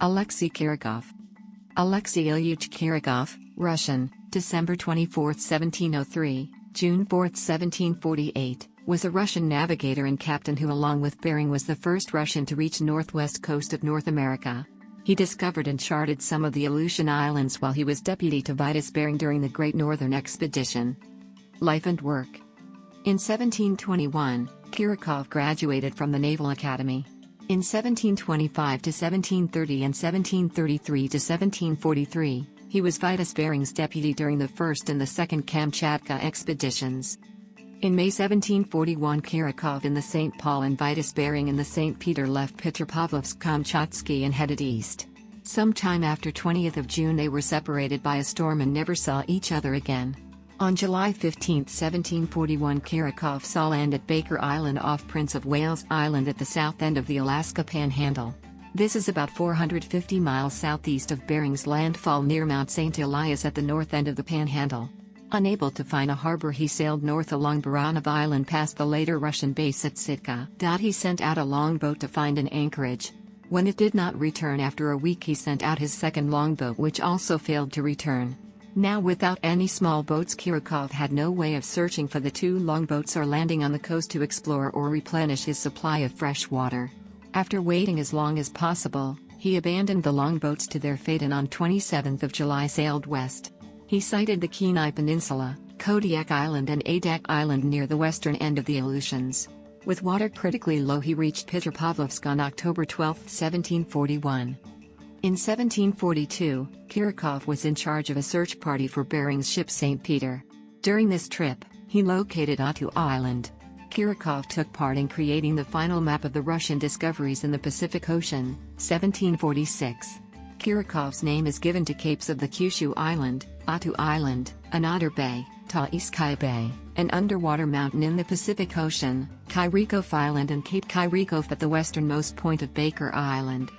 Aleksei Chirikov. Aleksei Ilyich Chirikov, Russian, December 24, 1703, June 4, 1748, was a Russian navigator and captain who along with Bering was the first Russian to reach northwest coast of North America. He discovered and charted some of the Aleutian Islands while he was deputy to Vitus Bering during the Great Northern Expedition. Life and work. In 1721, Chirikov graduated from the Naval Academy. In 1725 to 1730 and 1733 to 1743, he was Vitus Bering's deputy during the First and the Second Kamchatka expeditions. In May 1741, Chirikov in the St. Paul and Vitus Bering in the St. Peter left Petropavlovsk-Kamchatsky and headed east. Sometime after 20th of June they were separated by a storm and never saw each other again. On July 15, 1741, Chirikov saw land at Baker Island off Prince of Wales Island at the south end of the Alaska Panhandle. This is about 450 miles southeast of Bering's landfall near Mount St. Elias at the north end of the Panhandle. Unable to find a harbor, he sailed north along Baranov Island past the later Russian base at Sitka. He sent out a longboat to find an anchorage. When it did not return after a week, he sent out his second longboat, which also failed to return. Now without any small boats, Chirikov had no way of searching for the two longboats or landing on the coast to explore or replenish his supply of fresh water. After waiting as long as possible, he abandoned the longboats to their fate and on 27th of July sailed west. He sighted the Kenai Peninsula, Kodiak Island and Adak Island near the western end of the Aleutians. With water critically low, he reached Petropavlovsk on October 12, 1741. In 1742, Chirikov was in charge of a search party for Bering's ship St. Peter. During this trip, he located Atu Island. Chirikov took part in creating the final map of the Russian discoveries in the Pacific Ocean, 1746. Chirikov's name is given to capes of the Kyushu Island, Atu Island, Another Bay, Taiskai Bay, an underwater mountain in the Pacific Ocean, Chirikov Island and Cape Chirikov at the westernmost point of Baker Island.